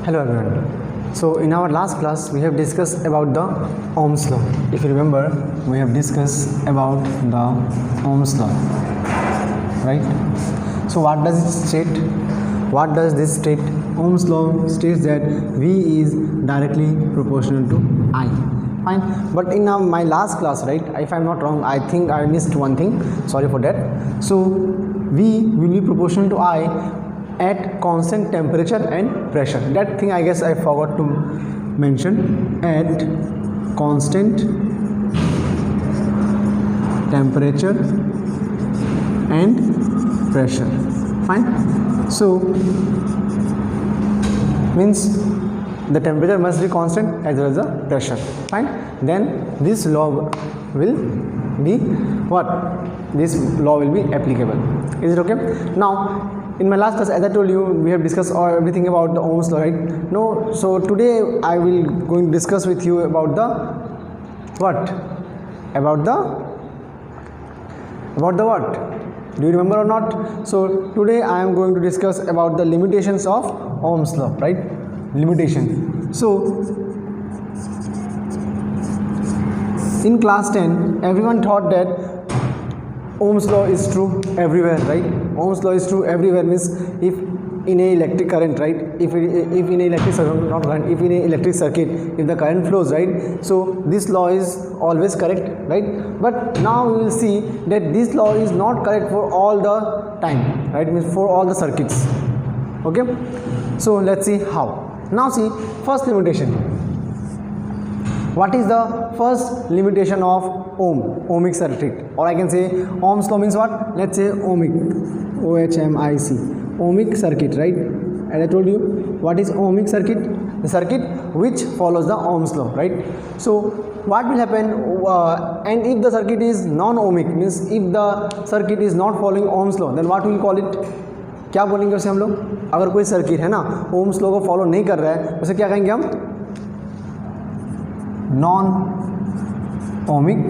Hello everyone. So in our last class we have discussed about the Ohm's law. If you remember, we have discussed about the Ohm's law, right? So what does it state? What does this state? Ohm's law states that V is directly proportional to I. Fine. But in my last class, right, if I'm not wrong, I think I missed one thing. Sorry for that. So V will be proportional to I at constant temperature and pressure. That thing I guess I forgot to mention. At constant temperature and pressure. Fine. So means the temperature must be constant as well as the pressure. Fine. Then this law will be what? This law will be applicable. Is it okay? Now in my last class, as I told you, we have discussed everything about the Ohm's law, right? No, so today I will going to discuss with you about the what? About the what? Do you remember or not? So today I am going to discuss about the limitations of Ohm's law, right? Limitation. So in class 10, everyone thought that Ohm's law is true everywhere, right? Ohm's law is true everywhere means if in a electric current, right? If in a electric circuit, not current, if in a electric circuit, if the current flows, right? So this law is always correct, right? But now we will see that this law is not correct for all the time, right? Means for all the circuits. Okay? So let's see how. Now see, first limitation. What is the first limitation of ohmic circuit? Or I can say Ohm's law means what? Let's say ohmic, O-H-M-I-C, ohmic circuit, right? As I told you, what is ohmic circuit? The circuit which follows the Ohm's law, right? So what will happen? And if the circuit is non-ohmic, means if the circuit is not following Ohm's law, then what we will call it? क्या बोलेंगे उसे हम लोग? अगर कोई circuit है ना Ohm's law को फॉलो नहीं कर रहा है उसे क्या कहेंगे हम? नॉन ओमिक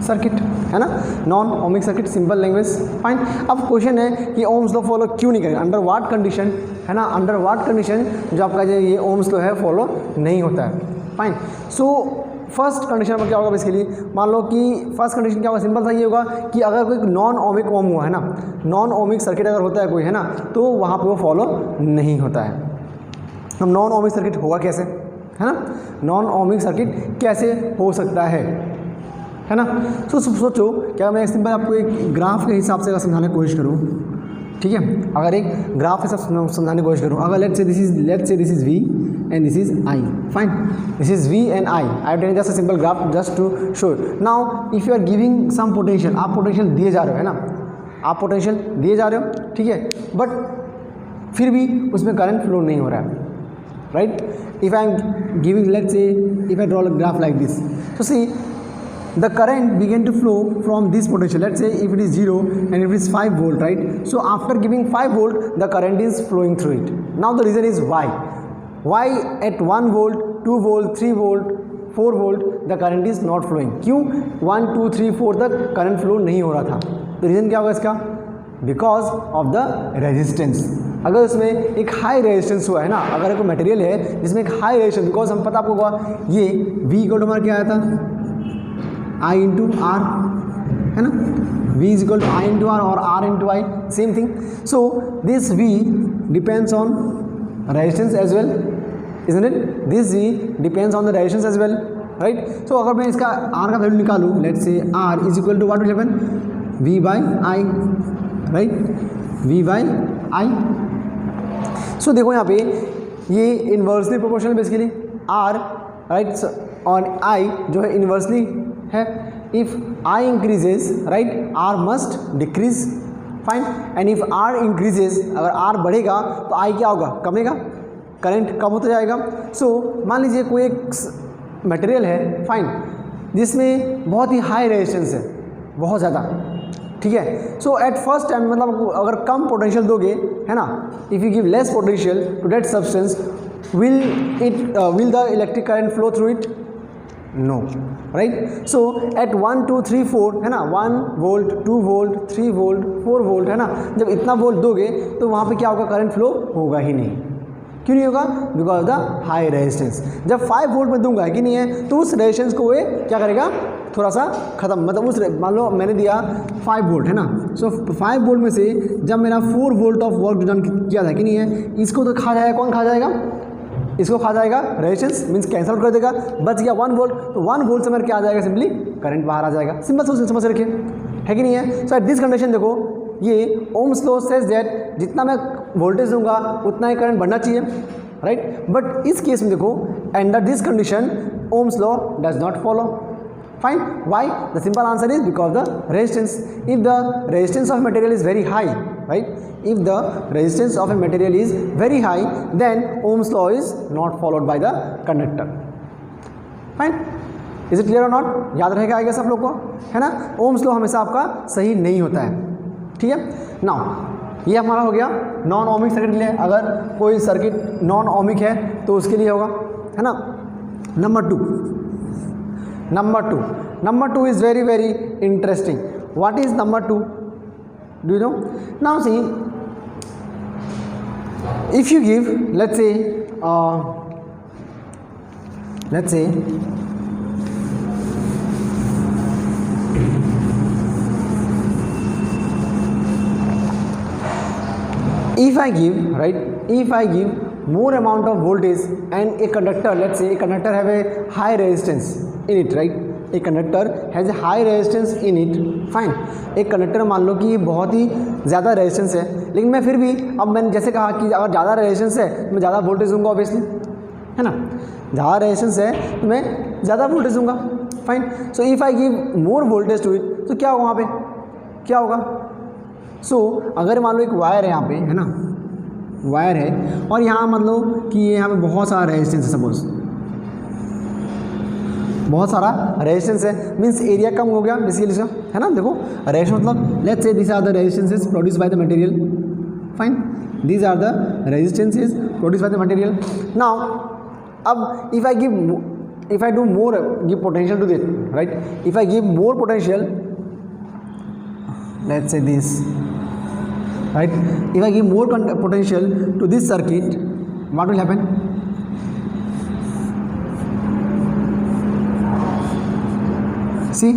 सर्किट, है ना? Non ohmic circuit, simple language. Fine. अब क्वेश्चन है कि ओम्स लॉ फॉलो क्यों नहीं करेंगे, अंडर व्हाट कंडीशन, है ना? अंडर व्हाट कंडीशन जो आपका जो ये ओम्स लॉ है फॉलो नहीं होता है. फाइन. सो फर्स्ट कंडीशन में क्या होगा बेसिकली, मान लो कि फर्स्ट कंडीशन क्या होगा, सिंपल सा ये होगा कि अगर कोई नॉन ओमिक ओम हुआ है ना, नॉन ओमिक सर्किट अगर होता है कोई, है ना, तो वहाँ पे वो फॉलो नहीं होता है. अब नॉन ओमिक सर्किट होगा कैसे, है ना? नॉन ओमिक सर्किट कैसे हो सकता है ना? सोचो क्या मैं सिंपल आपको एक ग्राफ के हिसाब से अगर समझाने की कोशिश करूँ, ठीक है? अगर एक ग्राफ के हिसाब से समझाने की कोशिश करूँ, अगर let's say this is V and this is I. Fine. This is V and I. I have taken just a simple graph just to show you. Now if you are giving some potential, आप potential दिए जा रहे हो, है ना? आप potential दिए जा रहे हो, ठीक है? बट फिर भी उसमें करंट फ्लो नहीं हो रहा है, right? If I am giving, let's say if I draw a graph like this, so see the current began to flow from this potential. Let's say if it is 0 and if it is 5 volt, right? So after giving 5 volt, the current is flowing through it. Now the reason is why at 1 volt, 2 volt, 3 volt, 4 volt the current is not flowing. क्यों 1 2 3 4 तक current flow नहीं हो रहा था? तो reason क्या होगा इसका? Because of the resistance. अगर उसमें एक हाई रेजिस्टेंस हुआ है ना, अगर कोई मटेरियल है जिसमें एक हाई रेजिस्टेंस, बिकॉज हम पता आपको होगा ये V इक्वल टू हमारा क्या आया था, I इंटू आर, है ना? V is equal to I into R और R into I, same thing. So this V depends on resistance as well, isn't it? This V depends on the resistance as well, right? So अगर मैं इसका R का value निकालूँ, let's say R is equal to what will happen? V by I, right? V by I. So देखो यहाँ पे ये inversely proportional basically R, right? और I जो है इन्वर्सली है. If I increases, right, R must decrease. Fine. And if R increases, अगर R बढ़ेगा तो I क्या होगा, कमेगा, करंट कम होता जाएगा. सो मान लीजिए कोई एक मटेरियल है, फाइन, जिसमें बहुत ही हाई रेजिस्टेंस है, बहुत ज़्यादा, ठीक है? सो एट फर्स्ट टाइम मतलब अगर कम पोटेंशियल दोगे, है ना, if you give less potential to that substance, will the electric current flow through it? No, right? So at 1 2 3 4 है ना, 1 वोल्ट 2 वोल्ट 3 वोल्ट 4 वोल्ट है ना, जब इतना वोल्ट दोगे तो वहाँ पे क्या होगा, करंट फ्लो होगा ही नहीं. क्यों नहीं होगा? Because of the high resistance. जब 5 वोल्ट में दूंगा कि नहीं है तो उस रेजिस्टेंस को ये क्या करेगा, थोड़ा सा ख़त्म, मतलब उस मान लो मैंने दिया 5 वोल्ट है ना, सो 5 वोल्ट में से जब मेरा 4 वोल्ट ऑफ वर्क डन किया था कि नहीं है, इसको तो खा जाएगा, कौन खा जाएगा? इसको खा जाएगा रेजिस्टेंस, मीन्स कैंसिल कर देगा, बच गया 1 वोल्ट, तो 1 वोल्ट से मेरे क्या आ जाएगा, सिंपली करंट बाहर आ जाएगा। सिंपल सोच समझ रखिए, है कि नहीं है? सो एट दिस कंडीशन देखो, ये ओम्स लॉ सेज दैट जितना मैं वोल्टेज दूंगा उतना ही करंट बढ़ना चाहिए, राइट? बट इस केस में देखो, under this condition Ohm's law does not follow. Fine. Why? The simple answer is because the resistance. If the resistance of material is very high, right? If the resistance of a material is very high, then Ohm's law is not followed by the conductor. Fine. Is it clear or not? याद रहेगा आएगा सब लोग को, है ना? Ohm's law हमेशा आपका सही नहीं होता है, ठीक है? Now ये हमारा हो गया नॉन ओमिक सर्किट के लिए। अगर कोई सर्किट नॉन ओमिक है तो उसके लिए होगा, है ना? Number two is very very interesting. What is number 2? Do you know? Now see, if you give, let's say if I give more amount of voltage and a conductor, let's say a conductor have a high resistance in it, right? A conductor has a high resistance in it, fine. एक conductor मान लो कि ये बहुत ही ज़्यादा resistance है, लेकिन मैं फिर भी, अब मैंने जैसे कहा कि अगर ज़्यादा रेजिस्टेंस है तो मैं ज़्यादा वोल्टेज दूंगा, ऑब्वियसली, है ना? ज़्यादा रेजिस्टेंस है तो मैं ज़्यादा वोल्टेज दूंगा, fine. So if I give more voltage to it तो क्या होगा वहाँ पे, क्या होगा? सो अगर मान लो एक वायर है यहाँ पे, है ना, वायर है और यहाँ मतलब कि यहाँ पे बहुत सारा रेजिस्टेंस है, सपोज बहुत सारा रेजिस्टेंस है, मीन्स एरिया कम हो गया बेसिकली इसका, है ना? देखो रेजिस्टेंस मतलब let's say this are the resistances produce by the material, fine, these are the resistances produce by the material. Now अब if I do more give potential to this, right? If I give more potential, let's say this, right? If I give more potential to this circuit, what will happen? See,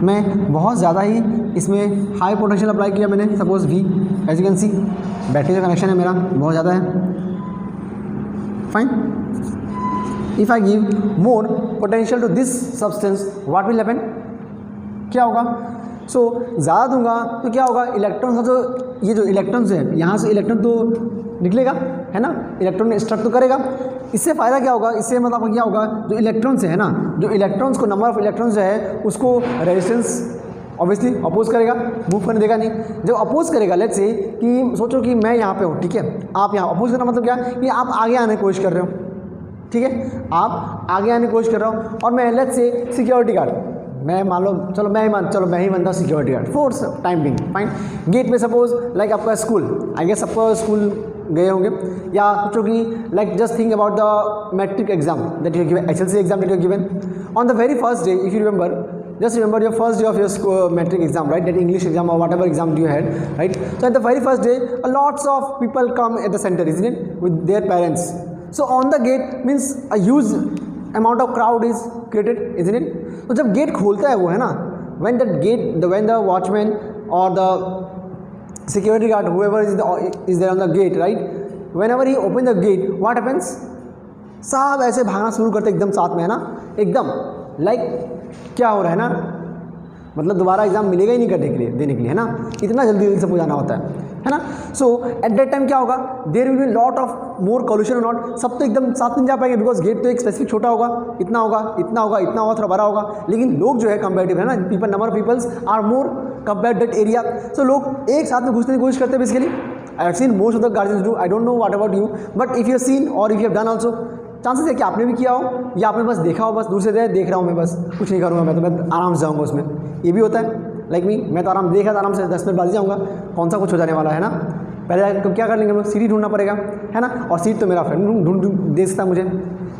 मैं बहुत ज़्यादा ही इसमें high potential apply किया मैंने, suppose V, as you can see battery का connection है मेरा, बहुत ज़्यादा है, fine. If I give more potential to this substance, what will happen? क्या होगा? सो ज़्यादा दूंगा तो क्या होगा? इलेक्ट्रॉन का जो ये जो इलेक्ट्रॉन्स है, यहाँ से इलेक्ट्रॉन तो निकलेगा, है ना? इलेक्ट्रॉन स्ट्रक तो करेगा. इससे फ़ायदा क्या होगा? इससे मतलब क्या होगा? जो इलेक्ट्रॉन्स है ना, जो इलेक्ट्रॉन्स को, नंबर ऑफ इलेक्ट्रॉन्स जो है उसको रेजिस्टेंस ऑब्वियसली अपोज करेगा, मूव करने देगा नहीं. जब अपोज करेगा, लेट्स से कि सोचो कि मैं यहाँ पे हूँ, ठीक है, आप यहाँ अपोज करना मतलब क्या कि आप आगे आने की कोशिश कर रहे हो, ठीक है, आप आगे आने की कोशिश कर रहा हूँ और मैं लेट्स से सिक्योरिटी गार्ड, मैं मान लो, चलो मैं ही बनता हूँ security guard for time being, fine. Gate में सपोज लाइक आपका स्कूल, आई गेस सबका स्कूल गए होंगे, या सोचो कि like just think about the matric exam that you given, SLC exam that you given on the very first day. If you remember, just remember your first day of your metric exam, right? That English exam or whatever exam you had, right? So at the very first day, lots of people come at the center, isn't it, with their parents. So on the gate means a huge amount of crowd is created, isn't it? तो जब gate खोलता है वो, है ना, when the watchman or the security guard, whoever is there on the gate, right? Whenever he open the gate, what happens? सब ऐसे भागना शुरू करते एकदम साथ में, है ना, एकदम लाइक क्या हो रहा है ना, मतलब दोबारा एग्जाम मिलेगा ही नहीं करने के लिए, देने के लिए, है ना, इतना जल्दी से जाना होता है ना. सो एट दैट टाइम क्या होगा? There will be lot of more collusion और नॉट, सब तो एकदम साथ में जा पाएंगे बिकॉज गेट तो एक स्पेसिफिक छोटा होगा, इतना होगा, इतना होगा, इतना होगा, थोड़ा बड़ा होगा, लेकिन लोग जो है कंपेरेटिव, है ना, people, number of peoples are more compare that area. So लोग एक साथ में घुसने की कोशिश करते हैं basically. I have seen most of the guardians do, I don't know what about you, but if you have seen और if you have done also, chances है कि आपने भी किया हो या आपने बस देखा हो, बस दूर से देख रहा हूँ मैं, बस कुछ नहीं करूँगा मैं, तो मैं आराम से जाऊँगा उसमें. ये भी होता है लाइक मी, मैं तो आराम देखा, आराम से 10 मिनट बाद ही जाऊँगा, कौन सा कुछ हो जाने वाला है ना. पहले क्या कर लेंगे हम लोग, सीट ढूंढना पड़ेगा, है ना, और सीट तो मेरा फ्रेंड ढूंढ दे सकता है मुझे।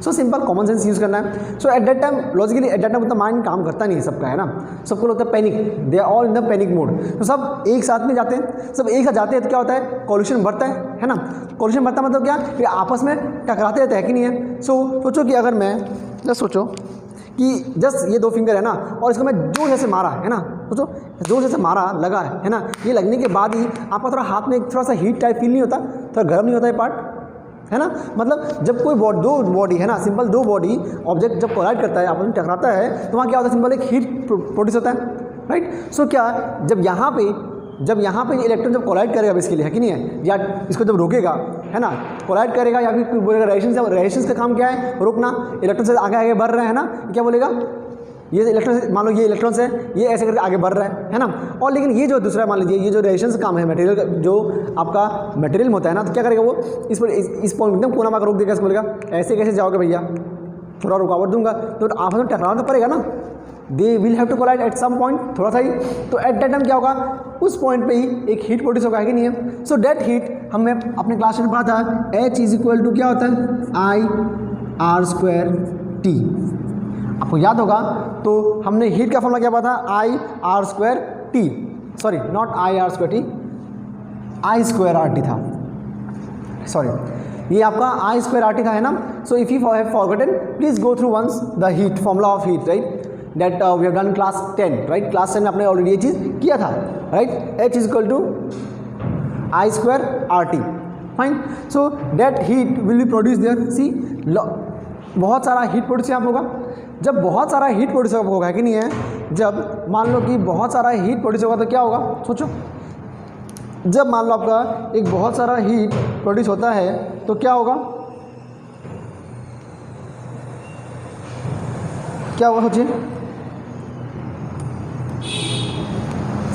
So simple common sense use करना है। So at that time logically at that time मतलब माइंड काम करता नहीं है सबका, है ना, सबको लगता है panic, they are all in the panic mode. तो सब एक साथ में जाते हैं, सब एक साथ जाते हैं तो क्या होता है, कॉल्यूशन बढ़ता है ना। कॉल्यूशन बढ़ता मतलब क्या, कि आपस में टकराते रहते हैं कि नहीं है। सो सोचो कि अगर मैं जस्ट सोचो कि जस्ट ये 2 फिंगर है ना, और इसको मैं जोर से मारा, है ना, सोचो जोर से मारा, लगा है ना, ये लगने के बाद ही आपका थोड़ा हाथ में थोड़ा सा हीट टाइप फील नहीं होता, थोड़ा गर्म नहीं होता है पार्ट, है ना। मतलब जब कोई दो बॉडी है ना, सिंपल 2 बॉडी ऑब्जेक्ट जब कोलाइड करता है, आपस में टकराता है, तो वहाँ क्या होता है, सिंपल एक हीट प्रोड्यूस होता है, राइट। सो क्या जब यहाँ पे इलेक्ट्रॉन जब कोलाइड करेगा इसके लिए, है कि नहीं है, या इसको जब रोकेगा, है ना, कोलाइड करेगा, या फिर बोलेगा रेजिस्टेंस का काम क्या है, रोकना, इलेक्ट्रॉन से आगे आगे बढ़ रहे हैं ना, क्या बोलेगा, ये इलेक्ट्रॉन, मान लो ये इलेक्ट्रॉन्स है, ये ऐसे करके आगे बढ़ रहा है ना। और लेकिन ये जो दूसरा मान लीजिए, ये जो रेजिस्टेंस का काम है, मटेरियल जो आपका मटेरियल होता है ना, तो क्या करेगा वो इस पॉइंट एकदम कोना मार रोक देगा, इसको बोलेगा ऐसे कैसे जाओगे भैया, थोड़ा रुकावट दूंगा, तो आपस में टकराना तो पड़ेगा ना, they will have to collide at some point, थोड़ा सा ही। तो एट दैट टाइम क्या होगा, उस पॉइंट पे ही एक हीट प्रोड्यूस होगा, है कि नहीं है। सो दैट हीट हमने अपने क्लास में पढ़ा था, H इज इक्वल टू क्या होता है, I/R²T, आपको याद होगा। तो हमने हीट का फॉर्मूला क्या पढ़ा था, I/R²T, sorry not I/R²T, I²RT था, सॉरी ये आपका I²RT था, है ना। So if you have forgotten please go through once the heat formula of heat, right, that we have done class 10, right, class 10 में आपने ऑलरेडी ये चीज़ किया था, right. H is equal to I²RT, fine. So that heat will be produce there, see बहुत सारा heat produce यहाँ होगा। जब बहुत सारा हीट प्रोड्यूस होगा, है कि नहीं है, जब मान लो कि बहुत सारा हीट प्रोड्यूस होगा तो क्या होगा, सोचो, जब मान लो आपका एक बहुत सारा हीट प्रोड्यूस होता है तो क्या होगा, क्या होगा, सोचिए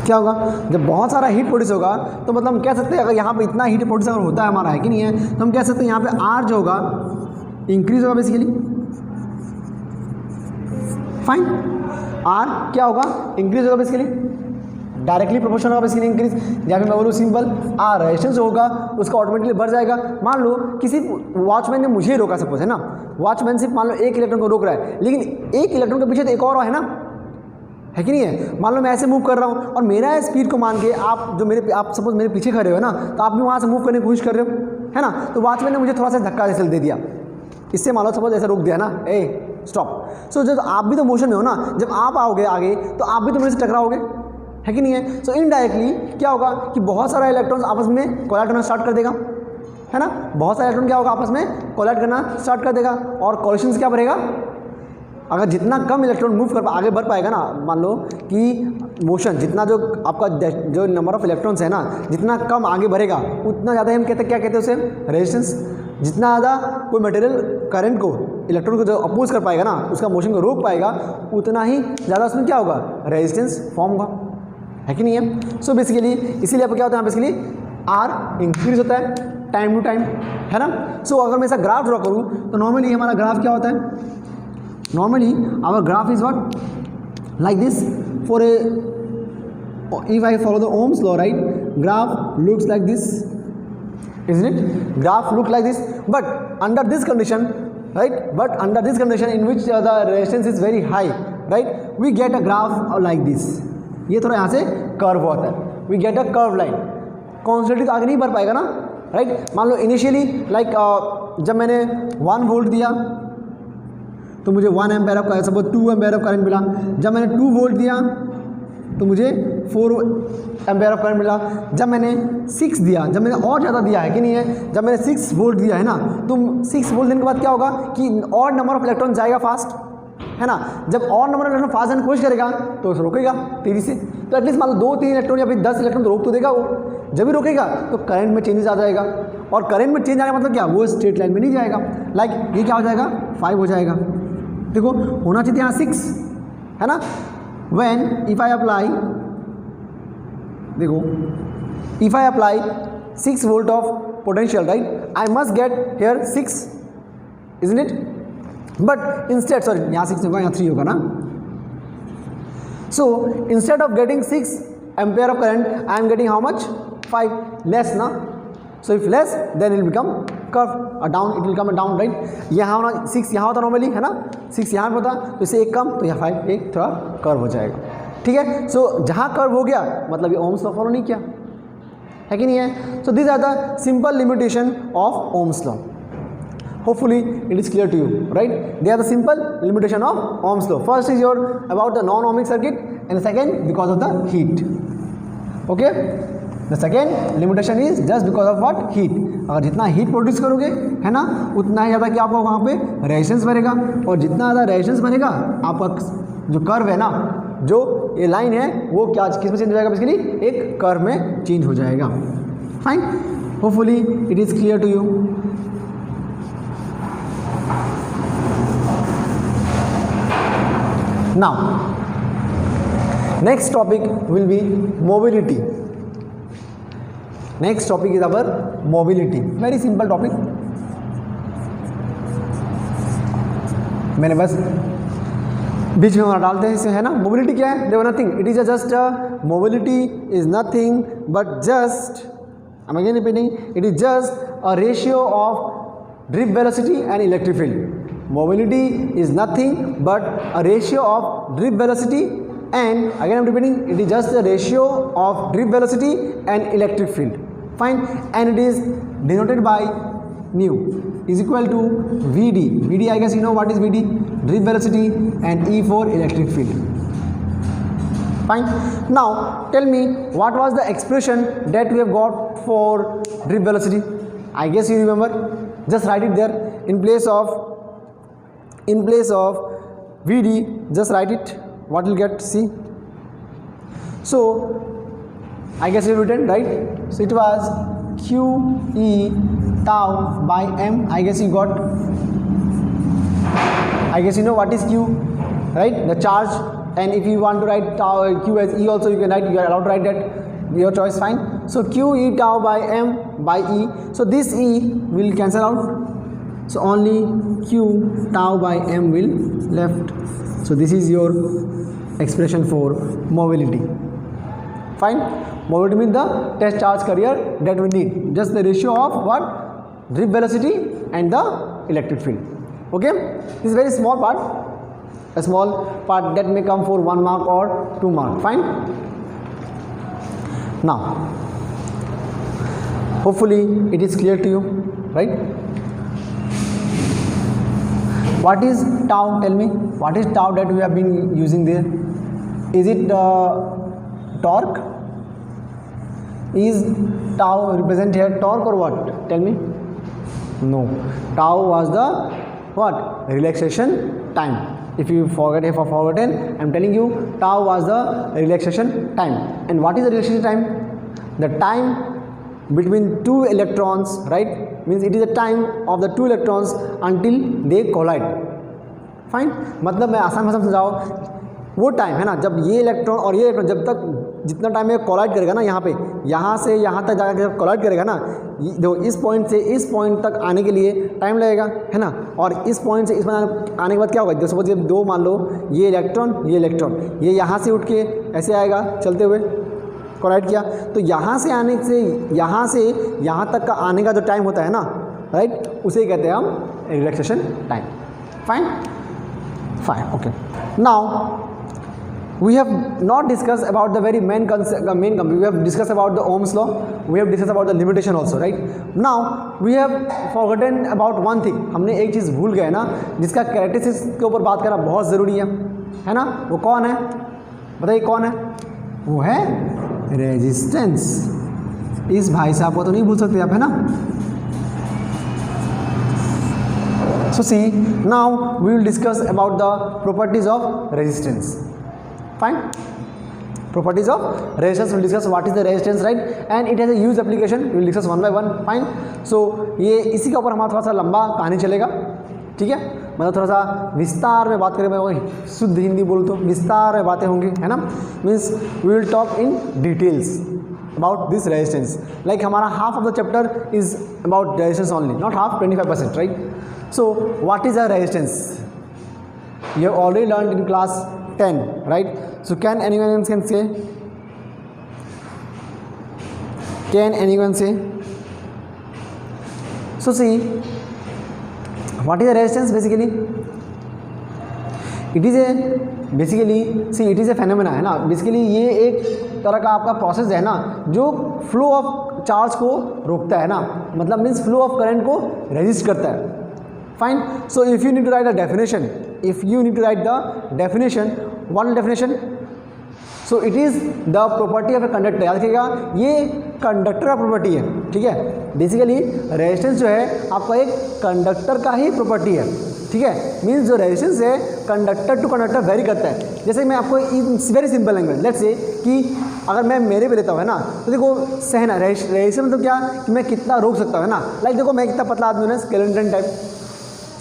क्या होगा। जब बहुत सारा हीट प्रोड्यूस होगा तो मतलब हम कह सकते हैं, अगर यहाँ पे इतना हीट प्रोड्यूस अगर होता है हमारा, है कि नहीं है, तो हम कह सकते हैं यहाँ पे R जो होगा इंक्रीज होगा बेसिकली, फाइन। R क्या होगा, इंक्रीज होगा बेसिकली, डायरेक्टली प्रोपोर्शनल होगा बेसिकली इंक्रीज। या फिर मैं बोलूँ सिंपल, R रेजिस्टेंस होगा उसका ऑटोमेटिकली बढ़ जाएगा। मान लो किसी वॉचमैन ने मुझे रोका, सपोज, है ना, वॉचमैन सिर्फ मान लो एक इलेक्ट्रॉन को रोक रहा है, लेकिन एक इलेक्ट्रॉन के पीछे तो एक और है ना, है कि नहीं है। मान लो मैं ऐसे मूव कर रहा हूँ और मेरा स्पीड को मान के आप सपोज मेरे पीछे खड़े हो ना, तो आप भी वहाँ से मूव करने की कोशिश कर रहे हो, है ना। तो वॉचमैन ने मुझे थोड़ा सा धक्का जैसे दे दिया, इससे मान लो सपोज ऐसे रोक दिया ना, ए स्टॉप। सो जब आप भी तो मोशन में हो ना, जब आप आओगे आगे तो आप भी तो मेरे से टकराओगे, है कि नहीं है। सो इनडायरेक्टली क्या होगा कि बहुत सारा इलेक्ट्रॉन्स आपस में कोलाइड करना स्टार्ट कर देगा, है ना। बहुत सारे इलेक्ट्रॉन क्या होगा, आपस में कोलाइड करना स्टार्ट कर देगा, और कोलिशंस क्या बढ़ेगा, अगर जितना कम इलेक्ट्रॉन मूव कर आगे बढ़ पाएगा ना, मान लो कि मोशन जितना जो आपका जो नंबर ऑफ इलेक्ट्रॉन्स है ना, जितना कम आगे बढ़ेगा उतना ज़्यादा हम कहते हैं, क्या कहते हैं उसे, रेजिस्टेंस। जितना ज़्यादा कोई मटेरियल करंट को, इलेक्ट्रॉन को जो अपोज कर पाएगा ना, उसका मोशन को रोक पाएगा, उतना ही ज़्यादा उसमें क्या होगा, रेजिस्टेंस फॉर्म होगा, है कि नहीं है। सो बेसिकली इसीलिए आपको क्या होता है, बेसिकली R इंक्रीज होता है टाइम टू टाइम, है ना। सो अगर मैं ऐसा ग्राफ ड्रॉ करूँ तो नॉर्मली हमारा ग्राफ क्या होता है, normally our graph is what, like this. For a, if I follow the Ohm's law, right, graph looks like this, isn't it? Graph look like this, but under this condition, right, but under this condition in which the resistance is very high, right, we get a graph like this. ये थोड़ा यहाँ से curve होता है, we get a curve line. Constantly तो आगे नहीं बढ़ पाएगा ना, राइट। मान लो इनिशियली लाइक जब मैंने 1 वोल्ट दिया तो मुझे 1 ampere of current, suppose 2 ampere of current मिला। जब मैंने 2 वोल्ट दिया तो मुझे 4 एम्पेयर ऑफ करंट मिला। जब मैंने 6 दिया, जब मैंने और ज़्यादा दिया, है कि नहीं है, जब मैंने 6 वोल्ट दिया, है ना, तो 6 वोल्ट देने के बाद क्या होगा कि और नंबर ऑफ इलेक्ट्रॉन जाएगा फास्ट, है ना। जब और नंबर ऑफ इलेक्ट्रॉन फास्ट जाने की कोशिश करेगा तो उसे रोकेगा तेजी से, तो एटलीस्ट मान लो 2-3 इलेक्ट्रॉन या फिर 10 इलेक्ट्रॉन तो रोक तो देगा वो। जब भी रोकेगा तो करंट में चेंजेस आ जाएगा, और करंट में चेंज आने का मतलब क्या, वो स्ट्रेट लाइन में नहीं जाएगा। लाइक ये क्या हो जाएगा, 5 हो जाएगा। देखो होना चाहिए यहाँ 6, है ना। व्हेन इफ आई अप्लाई, देखो if I apply 6 volt of potential, right, I must get here 6, isn't it. But instead, sorry यहाँ 6 होगा, यहाँ 3 होगा ना। So instead of getting 6 ampere of current I am getting how much, 5 less ना। So if less, then it will become curve, or down, it will come down, right? यहाँ होना 6 यहाँ होता नॉर्मली, है ना, 6 यहाँ पे होता, तो इससे एक कम, तो यहाँ 5 एक थोड़ा कर्व हो जाएगा, ठीक है। सो जहाँ कर्व हो गया मतलब ये ओम्स लॉ फॉलो नहीं किया है कि नहीं है। So this are the simple limitation of Ohm's law. Hopefully it is clear to you, right? They are the simple limitation of Ohm's law. First is your about the non-ohmic circuit, and the second because of the heat. Okay? The second limitation is just because of what? Heat. अगर जितना heat produce करोगे, है ना, उतना ही ज़्यादा क्या आपका वहाँ पे रेजिस्टेंस बनेगा, और जितना ज़्यादा रेजिस्टेंस बनेगा आपका जो कर्व है ना, जो ये लाइन है वो क्या किस में चेंज हो जाएगा, बेसिकली एक कर्व में चेंज हो जाएगा. Fine. Hopefully it is clear to you. Now, next topic will be mobility. Next topic is our mobility. Very simple topic. मैंने बस बीच में डालते हैं इसे, है ना. मोबिलिटी क्या है? देखो nothing, it is just mobility is nothing but just, I am again repeating, it is just a ratio of drift velocity and electric field. Mobility is nothing but a ratio of drift velocity, and again I am repeating, it is just the ratio of drift velocity and electric field. Fine. And it is denoted by nu is equal to Vd. Vd, I guess you know what is Vd, drift velocity, and E for electric field. Fine. Now tell me, what was the expression that we have got for drift velocity? I guess you remember. Just write it there. In place of Vd, just write it. What you'll get, see. So I guess you've written, right? So it was q e tau by m. I guess you got, I guess you know what is q, right? The charge. And if you want to write tau q as e also, you can write, you are allowed to write that, your choice. Fine. So q e tau by m by e. So this e will cancel out. So only q tau by m will left. So this is your expression for mobility. Fine. Mobility means the test charge carrier that we need. Just the ratio of what? Drift velocity and the electric field. Okay. This is very small part. A small part that may come for 1 mark or 2 mark. Fine. Now, hopefully it is clear to you, right? What is tau? Tell me, what is tau that we have been using there? Is it torque? Is tau represent here torque or what? Tell me. No. Tau was the what? Relaxation time. If you forget, if I forgotten, I am telling you, tau was the relaxation time. And what is the relaxation time? The time between two electrons, right? Means it is the time of the two electrons until they collide. Fine. मतलब मैं आसान भाषा में समझाओ, वो time है ना जब ये इलेक्ट्रॉन और ये इलेक्ट्रॉन जब तक जितना टाइम में कोलाइड करेगा ना, यहाँ पे यहाँ से यहाँ तक जाकर जब कोलाइड करेगा ना, देखो इस पॉइंट से इस पॉइंट तक आने के लिए टाइम लगेगा, है ना. और इस पॉइंट से इस पॉइंट आने के बाद क्या होगा, जैसे सपोज ये दो मान लो, ये इलेक्ट्रॉन ये यहाँ से उठ के ऐसे आएगा चलते हुए, कोलाइड किया, तो यहाँ से आने से यहाँ तक का आने का जो टाइम होता है ना, राइट, उसे कहते हैं हम relaxation time. Fine. Okay. Now we have not discussed about the very main concept. We have discussed about the Ohm's law. We have discussed about the limitation also, right? Now we have forgotten about one thing. हमने एक चीज़ भूल गए ना, जिसका characteristics के ऊपर बात करना बहुत ज़रूरी है ना. वो कौन है? बताइए कौन है? वो है रेजिस्टेंस. इस भाई साहब को तो नहीं भूल सकते आप, है ना. So see, now we will discuss about the properties of resistance. Fine. Properties of resistance, we will discuss what is the resistance, right? And it has a huge application. We will discuss one by one. Fine. So ये इसी के ऊपर हमारा थोड़ा सा लंबा कहानी चलेगा, ठीक है. मतलब थोड़ा सा विस्तार में बात करें, मैं वही शुद्ध हिंदी बोल तो विस्तार में बातें होंगी, है ना. Means we will talk in details about this resistance. Like हमारा half of the chapter is about resistance only, not half, 25%, right? So what is a resistance? You have already learned in class 10, right? So can anyone say? Can anyone say? So see, what is a resistance basically? It is a basically see it is a phenomena है ना, basically ये एक तरह का आपका process है ना जो फ्लो ऑफ चार्ज को रोकता है ना, मतलब मीन्स फ्लो ऑफ करंट को रेजिस्ट करता है. Fine. So if you need to write the definition, if you need to write the definition, one definition, so it is the property of a conductor. याद रखिएगा ये conductor का property है, ठीक है. बेसिकली रेजिस्टेंस जो है आपका एक कंडक्टर का ही प्रॉपर्टी है, ठीक है. मीन्स जो रेजिस्टेंस है कंडक्टर टू कंडक्टर वेरी करता है. जैसे मैं आपको very simple language let's say कि अगर मैं मेरे पे लेता हूँ है ना, तो देखो सहना रेजिस्टेंस मतलब क्या कि मैं कितना रोक सकता हूँ है ना. लाइक देखो मैं कितना पतला आदमी हूँ ना,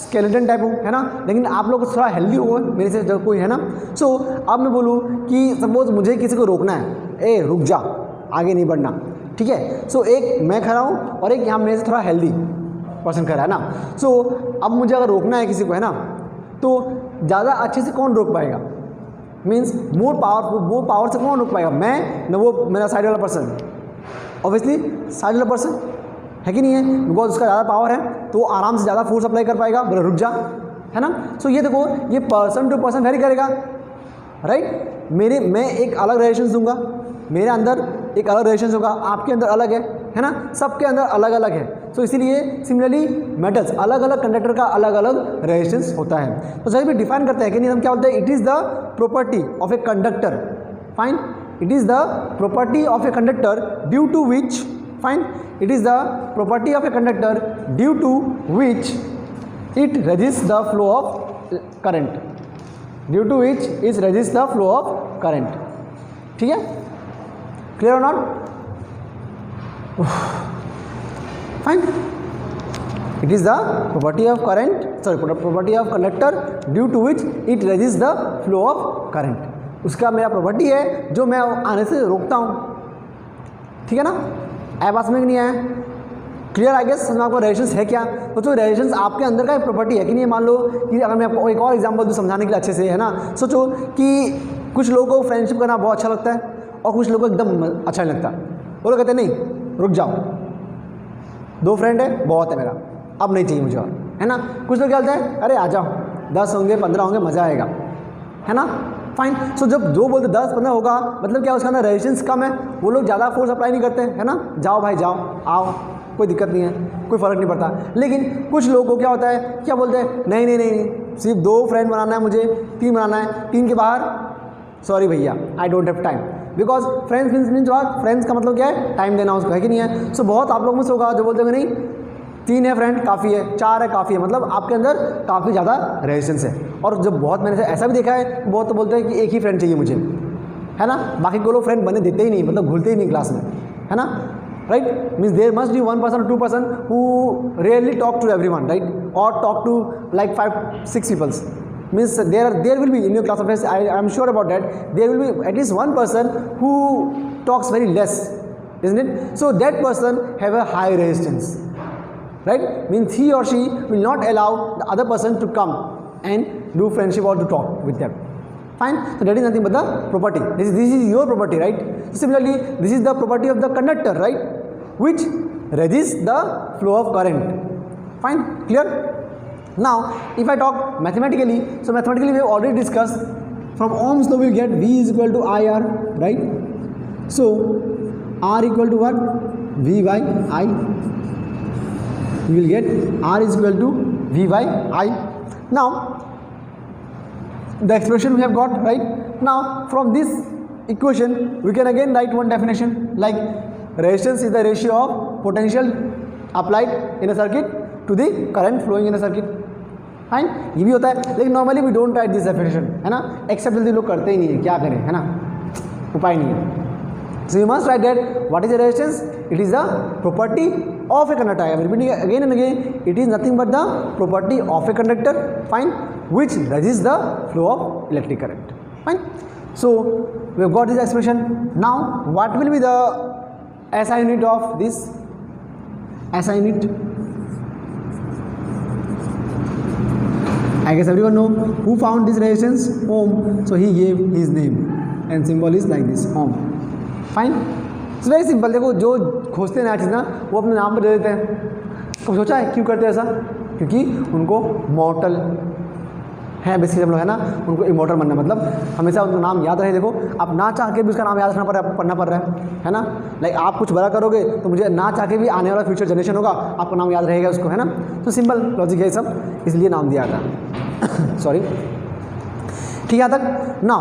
स्केलेटन टाइप हूँ है ना, लेकिन आप लोग थोड़ा हेल्दी हो मेरे से जब कोई है ना. सो अब मैं बोलूँ कि सपोज मुझे किसी को रोकना है, ए रुक जा आगे नहीं बढ़ना, ठीक है. सो एक मैं खड़ा हूँ और एक यहाँ मेरे से थोड़ा हेल्दी पर्सन खड़ा है ना. सो अब मुझे अगर रोकना है किसी को है ना, तो ज़्यादा अच्छे से कौन रोक पाएगा, मीन्स मोर पावरफुल, वो पावर से कौन रोक पाएगा, मैं न वो मेरा साइड वाला पर्सन. ऑब्वियसली साइड वाला पर्सन है कि नहीं है, बिकॉज उसका ज़्यादा पावर है तो वो आराम से ज़्यादा फोर्स अप्लाई कर पाएगा, बोले रुक जा है ना. सो ये देखो ये पर्सन टू पर्सन वेरी करेगा, राइट. मैं एक अलग रेजिस्टेंस दूंगा, मेरे अंदर एक अलग रेजिस्टेंस होगा, आपके अंदर अलग है ना, सबके अंदर अलग अलग है. तो इसीलिए सिमिलरली मेटल्स अलग अलग कंडक्टर का अलग अलग रेजिस्टेंस होता है. तो सही भी डिफाइन करते हैं कि नहीं, हम क्या बोलते हैं, it is the property of a conductor. Fine. It is the property of a conductor due to which, fine, it is the property of a conductor due to which it resists the flow of current, due to which it resists the flow of current. ठीक है, clear or not? Fine. It is the property of current, sorry, property of conductor due to which it resists the flow of current. उसका मेरा property है जो मैं आने से रोकता हूँ, ठीक है ना. आया बात समझ नहीं आया, क्लियर आई गेस. समझ आपको रेजिस्टेंस है क्या, तो जो रेजिस्टेंस आपके अंदर का एक प्रॉपर्टी है कि नहीं. मान लो कि अगर मैं आपको एक और एग्जांपल दूँ समझाने के लिए अच्छे से है ना. सोचो कि कुछ लोगों को फ्रेंडशिप करना बहुत अच्छा लगता है और कुछ लोगों को एकदम अच्छा नहीं लगता. वो लोग कहते हैं नहीं रुक जाओ, 2 फ्रेंड है बहुत है मेरा, अब नहीं चाहिए मुझे और, है ना. कुछ लोग क्या बोलते हैं, अरे आ जाओ 10 होंगे 15 होंगे मज़ा आएगा, है ना. फाइन. सो जब जो बोलते 10-15 होगा मतलब क्या उसका अंदर रेजिस्टेंस कम है, वो लोग ज़्यादा फोर्स अप्लाई नहीं करते है ना. जाओ भाई जाओ, आओ, कोई दिक्कत नहीं है, कोई फ़र्क नहीं पड़ता. लेकिन कुछ लोगों को क्या होता है, क्या बोलते हैं, नहीं नहीं नहीं सिर्फ 2 फ्रेंड बनाना है मुझे, 3 बनाना है, 3 के बाहर सॉरी भैया I don't have time. Because friends means what, friends का मतलब क्या है, टाइम देना उसको, है कि नहीं है. सो बहुत आप लोगों में से होगा जो बोलते हैं नहीं 3 है फ्रेंड काफ़ी है, 4 है काफ़ी है, मतलब आपके अंदर काफ़ी ज़्यादा रेजिस्टेंस है. और जब बहुत मैंने ऐसा भी देखा है, बहुत तो बोलते हैं कि एक ही फ्रेंड चाहिए मुझे, है ना, बाकी को लोग फ्रेंड बने देते ही नहीं, मतलब घुलते ही नहीं क्लास में, है ना. Right. Means there must be 1 person or 2 person who rarely talk to everyone, right, or talk to like 5-6 people. Means there will be in your class of I am sure about that, there will be at least 1 person who talks very less, isn't it. So that person have a high resistance, right. Means he or she will not allow the other person to come and do friendship or to talk with them. Fine. So that is nothing but the property. This is your property, right. So similarly this is the property of the conductor, right, which resists the flow of current. Fine. Clear. Now if I talk mathematically, so mathematically we have already discussed from Ohm's law we will get V is equal to IR, right. So R equal to what, V by I. You will get R is equal to V by I. Now the expression we have got, right. Now from this equation we can again write one definition, like resistance is the ratio of potential applied in a circuit to the current flowing in a circuit. Fine. ये भी होता है, लेकिन normally we don't write this definition, है ना, accept जल्दी लोग करते ही नहीं है, क्या करें, है ना, उपाय नहीं है. So you must write that what is a resistance, it is the property of a conductor. I am repeating again and again, it is nothing but the property of a conductor, fine, which resists the flow of electric current. Fine. So we have got this expression. Now what will be the SI unit of this? SI unit, I guess everyone know who found this resistance, Ohm. So he gave his name and symbol is like this, Ohm. Fine. So very simple. देखो जो खोजते हैं ना चीज़ ना वो अपने नाम पर दे देते हैं, कभी सोचा है क्यों करते हैं ऐसा? क्योंकि उनको मॉर्टल है बेसिकली हम लोग, है ना, उनको इमॉर्टल बनना, मतलब हमेशा उनका नाम याद रहे। देखो आप ना चाह के भी उसका नाम याद रखना पढ़ना पड़ रहा है ना। लाइक आप कुछ बड़ा करोगे तो मुझे ना चाह के भी आने वाला फ्यूचर जनरेशन होगा, आपका नाम याद रहेगा उसको, है ना। तो सिंपल लॉजिक है सब, इसलिए नाम दिया था। सॉरी, ठीक है तक ना।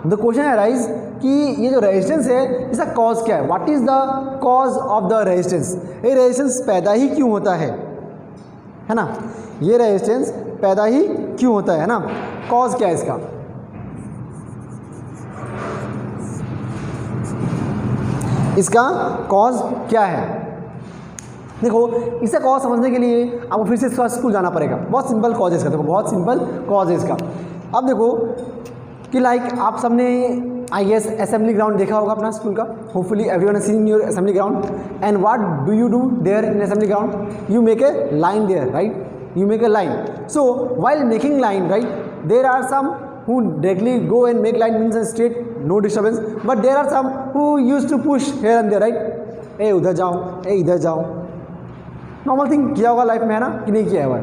द क्वेश्चन है राइज कि ये जो रेजिस्टेंस है इसका कॉज क्या है? What is the cause of the resistance? ये रेजिस्टेंस पैदा ही क्यों होता है ना? ये रेजिस्टेंस पैदा ही क्यों होता है ना? कॉज क्या है इसका? इसका कॉज क्या है? देखो इसका कॉज समझने के लिए आपको फिर से स्कूल जाना पड़ेगा। बहुत सिंपल कॉज है इसका, देखो बहुत सिंपल कॉज है इसका। अब देखो कि लाइक आप सबने आई गेस असेंबली ग्राउंड देखा होगा अपना स्कूल का, hopefully everyone has seen your assembly ground. And what do you do there in assembly ground? You make a line there, right? You make a line. So while making line, right, there are some who directly go and make line means a straight, no disturbance. But there are some who used to push here and there, right? ए उधर जाओ, ए इधर जाओ। Normal thing किया होगा life में, है ना, कि नहीं किया है?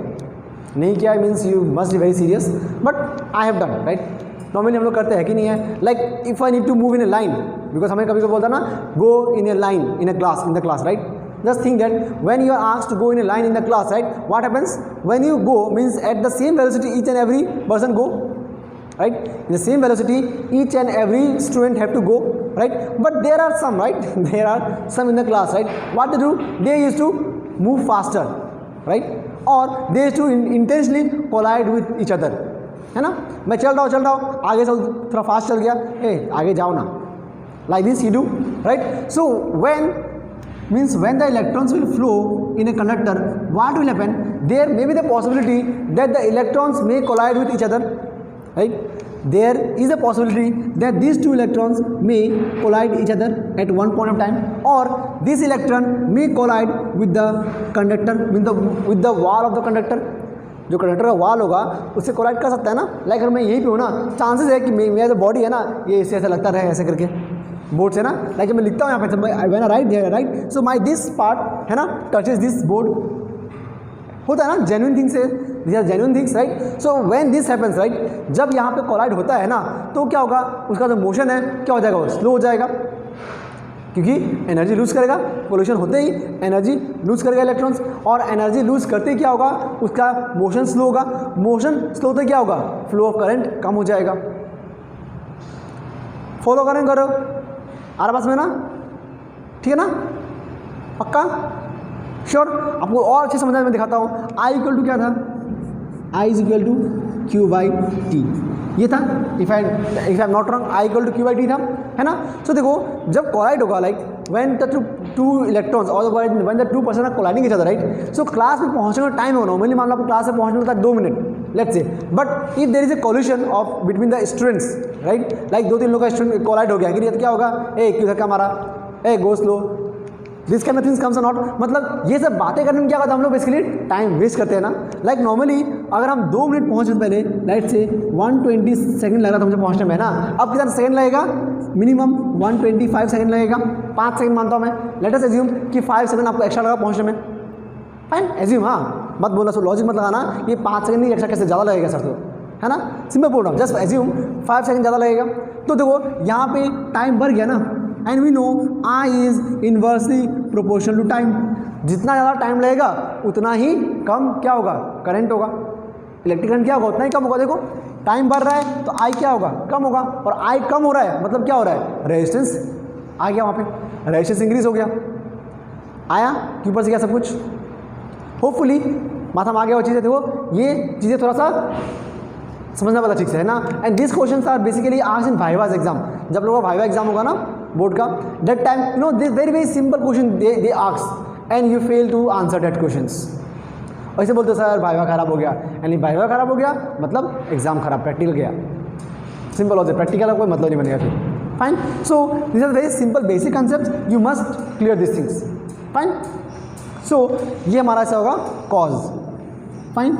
नहीं किया है means you must be very serious, but I have done, right? Normally हम लोग करते हैं कि नहीं है? Like if I need to move in a line, because हमें कभी कभी बोलता ना go in a line in the class, right? Just think that when you are asked to go in a line in the class, right, what happens when you go means at the same velocity each and every person go, right? In the same velocity each and every student have to go, right? But there are some, right? There are some in the class, right? What they do? They used to move faster, right? Or they used to intentionally collide with each other, है ना? मैं चल रहा हूँ आगे से थोड़ा fast चल गया, ए आगे जाओ ना, like this you do, right? So when the electrons will flow in a conductor, what will happen? There may be the possibility that the electrons may collide with each other, right? There is a possibility that these two electrons may collide each other at one point of time, or this electron may collide with the conductor, with the wall of the conductor. जो conductor का wall होगा उससे collide कर सकता है ना। Like अगर मैं यहीं पे हूँ ना, चांसेस है कि मेरा जो बॉडी है ना ये इससे ऐसा लगता रहे ऐसे करके बोर्ड से ना। लाइक मैं लिखता हूँ यहाँ पे when I write there, right, so my this part है ना टचेज दिस बोर्ड, होता है ना जेन्युइन थिंग्स है, this are genuine things, right? So when this happens, right, जब यहाँ पे कोलाइड होता है ना तो क्या होगा, उसका जो मोशन है क्या हो जाएगा, वो स्लो हो जाएगा, क्योंकि एनर्जी लूज करेगा। पोल्यूशन होते ही एनर्जी लूज करेगा इलेक्ट्रॉन्स, और एनर्जी लूज करते ही क्या होगा, उसका मोशन स्लो होगा। मोशन स्लो होते क्या होगा, फ्लो ऑफ करंट कम हो जाएगा। फॉलो करो आ रहा बस में ना, ठीक है ना, पक्का श्योर? आपको और अच्छे समझ में दिखाता हूँ। आई इक्वल टू क्या था, I is equal to Q by T, ये था। If I am not wrong, I equal to Q by T था, है ना। सो देखो जब कोलाइड होगा, like when the two electrons और when the two person are colliding each other, right, so class में पहुंचने में टाइम होगा। नॉर्मली मान लो आपको क्लास में पहुंचने में लगता है 2 minute, let's say, but if there is a collision of between the students, right, like 2-3 लोग का स्टूडेंट कोलाइड हो गया, कि क्या होगा, ए क्यों धक्का मारा, ए go slow, this kind of things comes not. मतलब ये सब बातें करने में क्या होता है, हम लोग बेसिकली टाइम वेस्ट करते हैं ना। लाइक नॉर्मली अगर हम 2 मिनट पहुँचे पहले, लाइट से 120 सेकंड लग रहा था मुझे पहुँचने में ना, अब कितना सेकंड लगेगा, मिनिमम 125 सेकंड लगेगा। 5 सेकंड मानता हूँ मैं, लेट अस एज्यूम कि 5 सेकंड आपको एक्स्ट्रा लगा पहुँचने में, फाइन एज्यूम, हाँ मत बोलना, सो लॉजिक मत लगाना ये 5 सेकंड नहीं एक्स्ट्रा कैसे ज़्यादा लगेगा सर, तो है ना, सिंपल बोल रहा हूँ, जस्ट एज्यूम 5 सेकंड ज़्यादा लगेगा। तो देखो यहाँ पे टाइम बढ़ गया ना, and we know I is inversely proportional to time. जितना ज़्यादा टाइम लगेगा उतना ही कम क्या होगा, करंट होगा, इलेक्ट्रिक करंट क्या होगा, उतना ही कम होगा। देखो टाइम बढ़ रहा है तो आई क्या होगा, कम होगा, और आई कम हो रहा है मतलब क्या हो रहा है, रेजिस्टेंस आ गया, वहाँ पे रेजिस्टेंस इंक्रीज हो गया, आया कि ऊपर से क्या सब कुछ, होपफुली माथा में आ गया वो चीज़ें। देखो ये चीज़ें थोड़ा सा समझना पड़ता ठीक से, है ना। And this question are basically asked in vivas exam, जब लोगों का वाइवा एग्जाम होगा ना बोर्ड का, that time you know this very simple question they ask and you fail to answer that questions. ऐसे बोलते सर वाइवा खराब हो गया, यानी वाइवा खराब हो गया मतलब एग्जाम खराब, प्रैक्टिकल गया, सिंपल होता है, प्रैक्टिकल का कोई मतलब नहीं बनेगा फिर, fine. So this are very simple basic concept, you must clear this things, fine. So ये हमारा ऐसा होगा कॉज, फाइन।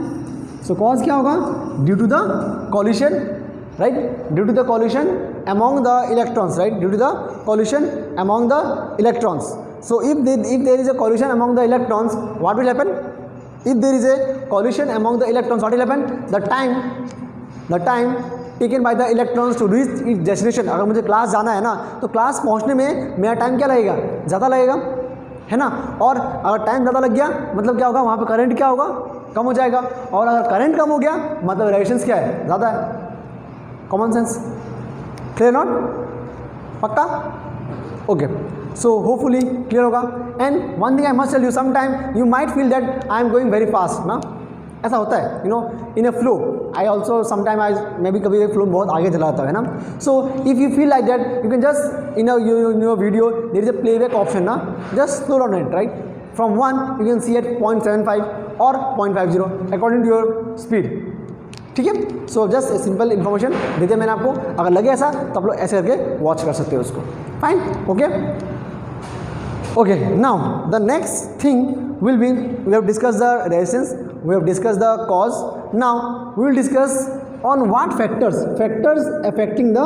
सो कॉज क्या होगा, due to the collision, right, due to the collision among the electrons, right, due to the collision among the electrons. So if there is a collision among the electrons, what will happen, if there is a collision among the electrons what will happen, the time taken by the electrons to reach its destination. अगर मुझे class जाना है ना तो class पहुंचने में मेरा time क्या लगेगा, ज़्यादा लगेगा, है ना। और अगर टाइम ज़्यादा लग गया मतलब क्या होगा, वहाँ पे करंट क्या होगा, कम हो जाएगा। और अगर करंट कम हो गया मतलब रेजिस्टेंस क्या है, ज़्यादा है। कॉमन सेंस, क्लियर नॉट, पक्का, ओके। सो होपफुली क्लियर होगा। And one thing I must tell you, some time you might feel that I am going very fast ना, ऐसा होता है, you know, in a flow. I also sometime मैं भी कभी flow बहुत आगे चला जाता है ना। So if you feel like that you can just in your video there is a playback option ना, just slow down it, right, from 1 you can see at 0.75 और 0.50 अकॉर्डिंग टू योर स्पीड, ठीक है। So just a simple information दे दिया मैंने आपको, अगर लगे ऐसा तो आप लोग ऐसे करके वॉच कर सकते हो उसको, fine, okay. Okay, now the next thing will be, we have discussed the resistance, we have discussed the cause. Now we will discuss on what factors affecting the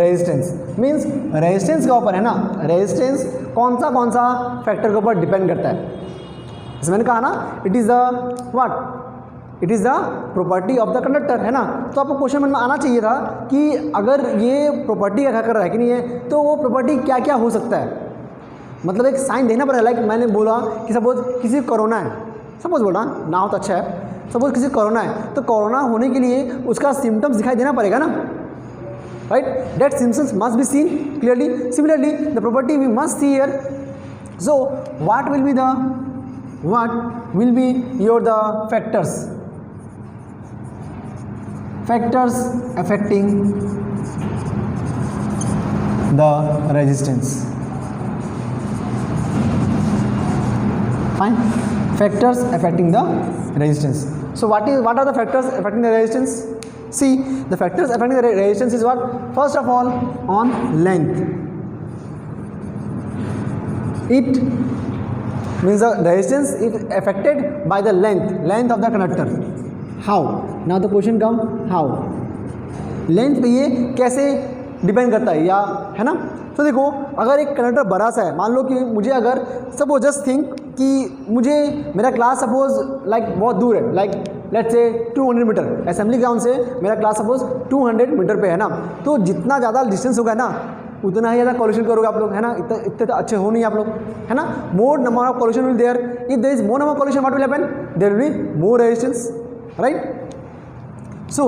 resistance, means resistance के ऊपर है ना, resistance कौन सा factor के ऊपर depend करता है। जैसे मैंने कहा ना, it is the what, it is the property of the conductor, है ना। तो आपको क्वेश्चन में आना चाहिए था कि अगर ये प्रॉपर्टी का कर रहा है कि नहीं है, तो वो प्रॉपर्टी क्या क्या हो सकता है, मतलब एक साइन देना पड़ेगा। लाइक मैंने बोला कि सपोज किसी को कोरोना है, सपोज बोला ना हो तो अच्छा है, सपोज किसी को कोरोना है तो कोरोना होने के लिए उसका सिम्टम्स दिखाई देना पड़ेगा ना, right, that symptoms must be seen clearly. Similarly the property we must see here. So what will be your the factors affecting the resistance, fine, factors affecting the resistance. So what are the factors affecting the resistance? See, the factors affecting the resistance is what, first of all on length. It means the resistance is affected by the length of the conductor. How, now the question come, how, length पे ये कैसे depend करता है, या है ना। तो देखो, अगर एक कंडक्टर बड़ा सा है, मान लो कि मुझे अगर सपोज जस्ट थिंक कि मुझे मेरा क्लास सपोज लाइक बहुत दूर है, like let's say 200 metre, assembly ground से मेरा क्लास सपोज 200 मीटर पे है ना। तो जितना ज़्यादा डिस्टेंस होगा ना उतना ही ज़्यादा कॉल्यूशन करोगे आप लोग, है ना। इतने तो अच्छे हो नहीं आप लोग, है ना। More number of collision will there, if there is more number of collision what will happen, there will be more resistance, right. So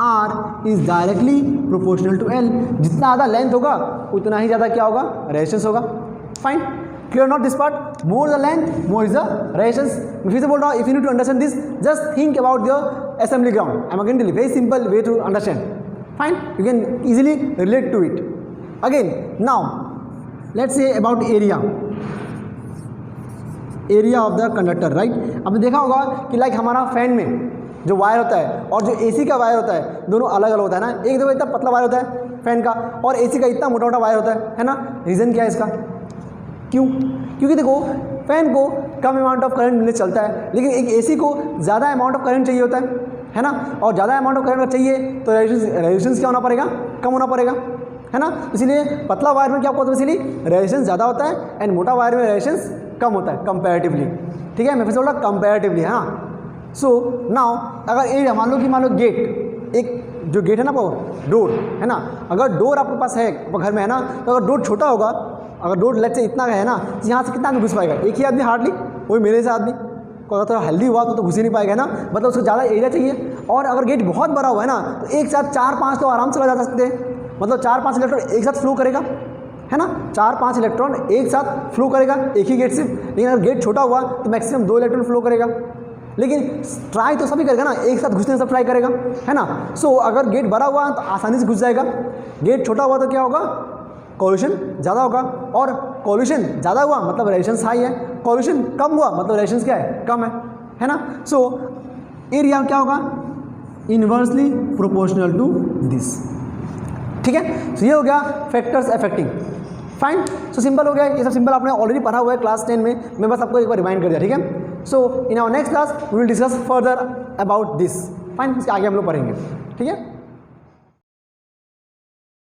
R is directly proportional to L, जितना ज़्यादा लेंथ होगा उतना ही ज़्यादा क्या होगा, रेजिस्टेंस होगा, fine, clear not this part, more the length more is the resistance. मैं फिर से बोल रहा हूँ, if you need to understand this just think about the assembly ground, I am again telling very simple way to understand, fine, you can easily relate to it. Again now let's say about area of the conductor, right. आपने देखा होगा कि like हमारा fan में जो wire होता है और जो एसी का वायर होता है दोनों अलग अलग होता है ना। एक देखो इतना पतला वायर होता है फैन का और एसी का इतना मोटा मोटा वायर होता है ना। रीज़न क्या है इसका, क्यों? क्योंकि देखो फैन को कम अमाउंट ऑफ करंट मिलने चलता है, लेकिन एक एसी को ज़्यादा अमाउंट ऑफ करंट चाहिए होता है ना। और ज़्यादा अमाउंट ऑफ करंट चाहिए तो रेजिस्टेंस क्या होना पड़ेगा, कम होना पड़ेगा, है ना। इसलिए पतला वायर में क्या होता है, इसलिए रेजिस्टेंस ज़्यादा होता है एंड मोटा वायर में रेजिस्टेंस कम होता है कंपैरेटिवली, ठीक है। मैं फिर से बोला कंपैरेटिवली, है ना। सो नाउ अगर एरिया मान लो गेट, एक जो गेट है ना वो डोर है ना, अगर डोर आपके पास है घर में, है ना, तो अगर डोर छोटा होगा, अगर डोर लेट से इतना का है ना, यहाँ से कितना आदमी घुस पाएगा, एक ही आदमी हार्डली, वही मेरे से आदमी को अगर थोड़ा हेल्दी हुआ तो घुस ही नहीं पाएगा, है ना। मतलब उसको ज़्यादा एरिया चाहिए। और अगर गेट बहुत बड़ा हुआ है ना तो एक साथ 4-5 तो आराम से लगा जा सकते हैं, मतलब 4-5 इलेक्ट्रॉन एक साथ फ्लो करेगा, है ना। 4-5 इलेक्ट्रॉन एक साथ फ्लो करेगा एक ही गेट से। लेकिन अगर गेट छोटा हुआ तो मैक्सिमम 2 इलेक्ट्रॉन फ्लो करेगा, लेकिन ट्राई तो सभी करेगा ना, एक साथ घुसने सब ट्राई करेगा, है ना। सो अगर गेट बड़ा हुआ तो आसानी से घुस जाएगा, गेट छोटा हुआ तो क्या होगा, कॉल्यूशन ज़्यादा होगा। और कॉल्यूशन ज़्यादा हुआ मतलब रेजिस्टेंस हाई है, कॉल्यूशन कम हुआ मतलब रेजिस्टेंस क्या है, कम है ना। सो एरिया क्या होगा, इनवर्सली प्रोपोर्शनल टू दिस, ठीक है। सो ये हो गया factors affecting, fine. So simple हो गया, ये सब सिंपल आपने ऑलरेडी पढ़ा हुआ है क्लास 10 में, मैं बस आपको एक बार रिमाइंड कर दिया, ठीक है। So in our next class we will discuss further about this, fine. इसके आगे हम लोग पढ़ेंगे, ठीक है।